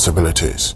possibilities.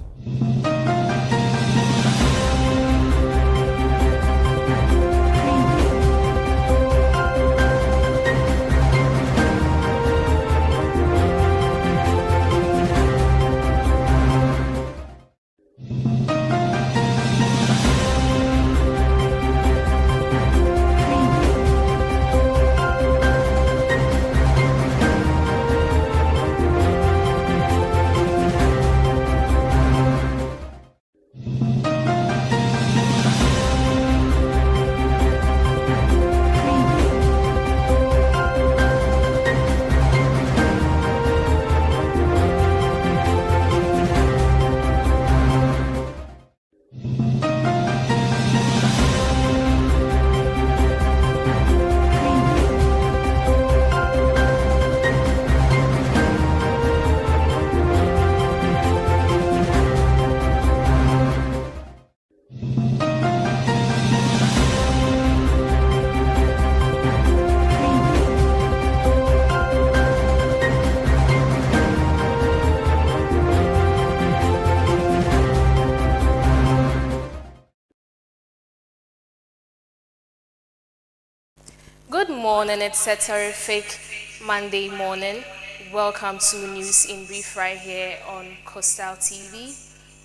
Good morning, it's a terrific Monday morning. Welcome to News in Brief right here on Coastal TV.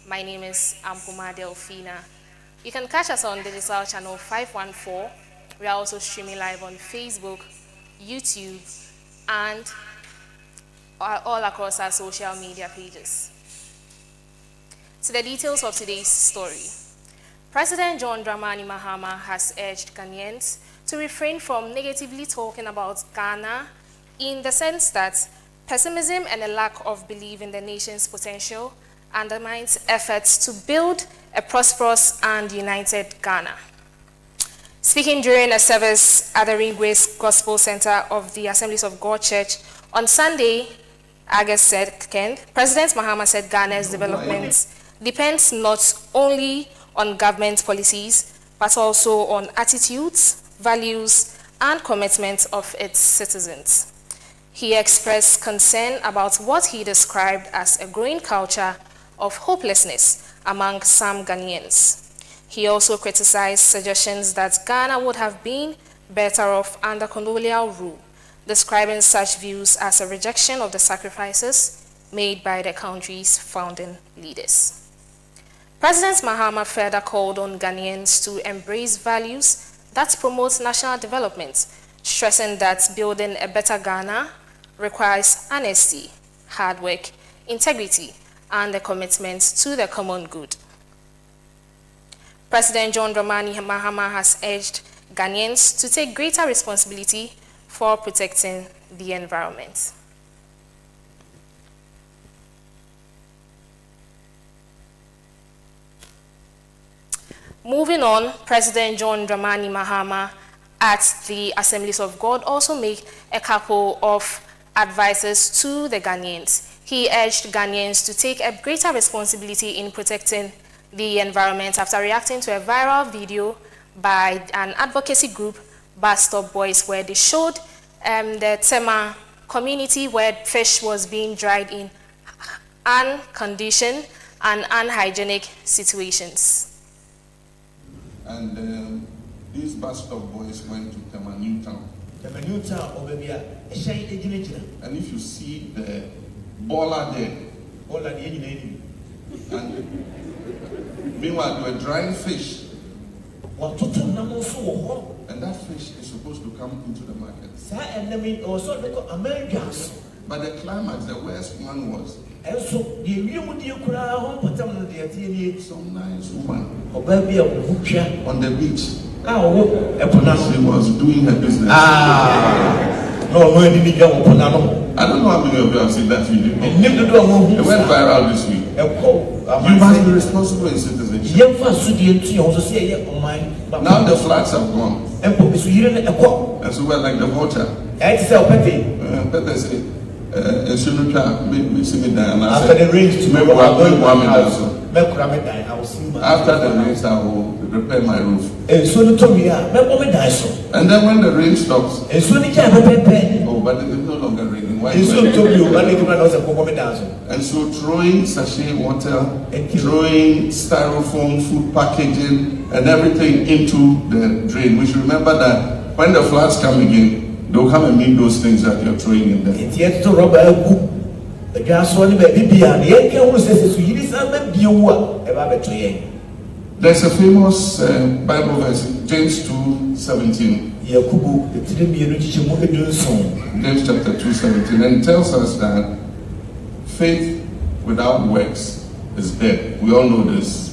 My name is AMPOMAA DELPHINA. You can catch us on digital channel 514. We are also streaming live on Facebook, YouTube, and all across our social media pages. To the details of today's story. President John Dramani Mahama has urged Ghanaians to refrain from negatively talking about Ghana in the sense that pessimism and a lack of belief in the nation's potential undermines efforts to build a prosperous and united Ghana. Speaking during a service at the Ringways Gospel Center of the Assemblies of God Church on Sunday, August 2nd, President Mahama said Ghana's development depends not only on government policies, but also on attitudes, values, and commitment of its citizens. He expressed concern about what he described as a growing culture of hopelessness among some Ghanaians. He also criticized suggestions that Ghana would have been better off under colonial rule, describing such views as a rejection of the sacrifices made by the country's founding leaders. President Mahama further called on Ghanaians to embrace values that promote national development, stressing that building a better Ghana requires honesty, hard work, integrity, and a commitment to the common good. President John Dramani Mahama has urged Ghanaians to take greater responsibility for protecting the environment. Moving on, President John Dramani Mahama at the Assemblies of God also made a couple of advices to the Ghanaians. He urged Ghanaians to take a greater responsibility in protecting the environment after reacting to a viral video by an advocacy group, Bus Stop Boys, where they showed the Tema community where fish was being dried in unconditioned and unhygienic situations. And these Bus Stop Boys went to Tema New Town. Tema New Town, and if you see the baller there, and meanwhile they were drying fish, and that fish is supposed to come into the market. But the climax, the worst one was some nice woman on the beach. She was doing her business. I don't know how many of you have seen that video. It went viral this week. You must be responsible in citizenship. Now the floods have gone. And so we're like the vulture. Peter said, after the rains, after the rains, I will repair my roof. And then when the rain stops, oh, Oh, but it's no longer raining. Why? And so throwing sachet water, throwing styrofoam food packaging and everything into the drain. We should remember that when the floods come again, they'll come and meet those things that you're throwing in there. There's a famous Bible verse, James 2:17. James chapter 2:17, and it tells us that faith without works is dead. We all know this.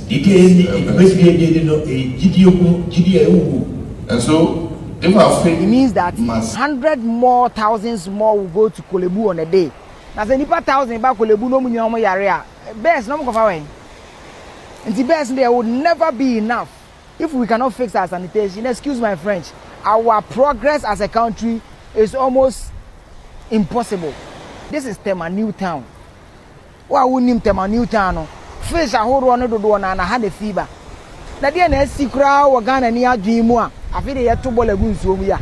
And so, if our faith, it means that 100 more thousands more will go to Kolebu on a day. Now, the nipa 1,000 back Kolebu no money on yarea. Best no go away. And the best there would never be enough if we cannot fix our sanitation. Excuse my French. Our progress as a country is almost impossible. This is Tema New Town. Why wouldn't him Tema New Town? Fish a whole one do one and I had a fever. Now the NSC crowd were gonna near Dreamwa. I feel they had to bowl a goose over here.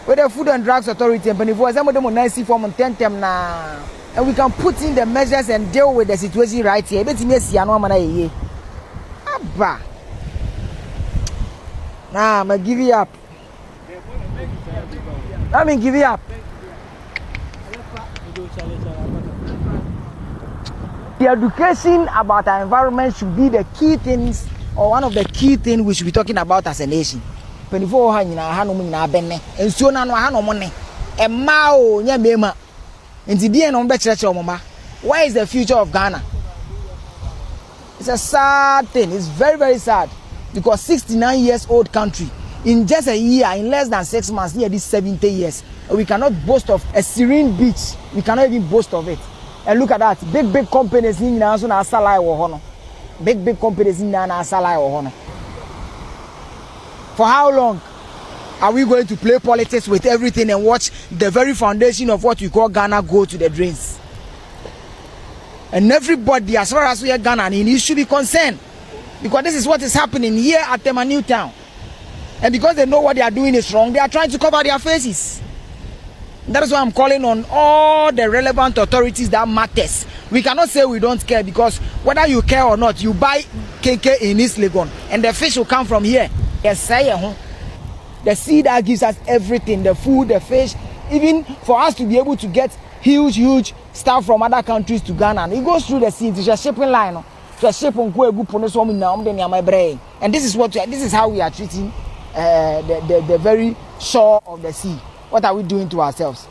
With the Food and Drugs Authority and Penny some of them on 90 form on 10 tem now. And we can put in the measures and deal with the situation right here. Bet me see no man here. Abba. Nah, I'm give you up. Let me give you up. The education about our environment should be the key things, or one of the key things we should be talking about as a nation. 24 hanyina hanom nyina benne ensuo na no hanom ne emma o nya mema nti die no be kire omoma. Where is the future of Ghana? It's a sad thing. It's very, very sad, because 69 years old country, in just a year, in less than 6 months, near these 70 years, we cannot boast of a serene beach. We cannot even boast of it. And look at that, big companies in Nanso na salai wo hono. Big companies in na salai wo hono. For how long are we going to play politics with everything and watch the very foundation of what we call Ghana go to the drains? And everybody, as far as we are Ghana, you should be concerned, because this is what is happening here at Tema New Town. And because they know what they are doing is wrong, they are trying to cover their faces. That is why I'm calling on all the relevant authorities that matters. We cannot say we don't care, because whether you care or not, you buy KK in East Legon and the fish will come from here. Yes, the sea that gives us everything, the food, the fish, even for us to be able to get huge stuff from other countries to Ghana. It goes through the sea. It's a shipping line. So ship on and this is how we are treating the very shore of the sea. What are we doing to ourselves?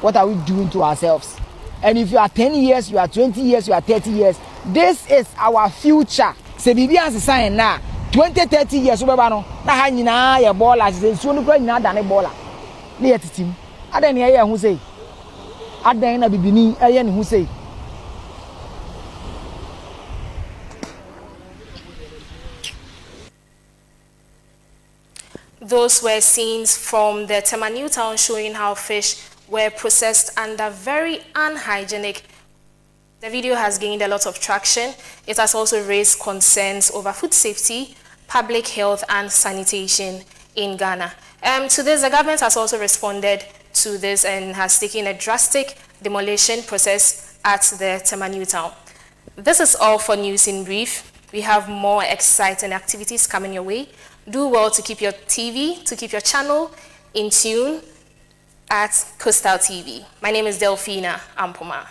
What are we doing to ourselves? And if you are 10 years, you are 20 years, you are 30 years, this is our future. Se bibi as sign na 20-30 years we ba no na ha nyina ya bola se nsuo no kura nyina dane bola na ye titim adan ne ye hu sei adan na bibini eye ne hu sei. Those were scenes from the Tema New Town showing how fish were processed under very unhygienic. The video has gained a lot of traction. It has also raised concerns over food safety, public health and sanitation in Ghana. To this, the government has also responded to this and has taken a drastic demolition process at the Tema New Town. This is all for News in Brief. We have more exciting activities coming your way. Do well to keep your TV, to keep your channel in tune at Coastal TV. My name is DELPHINA AMPOMAA.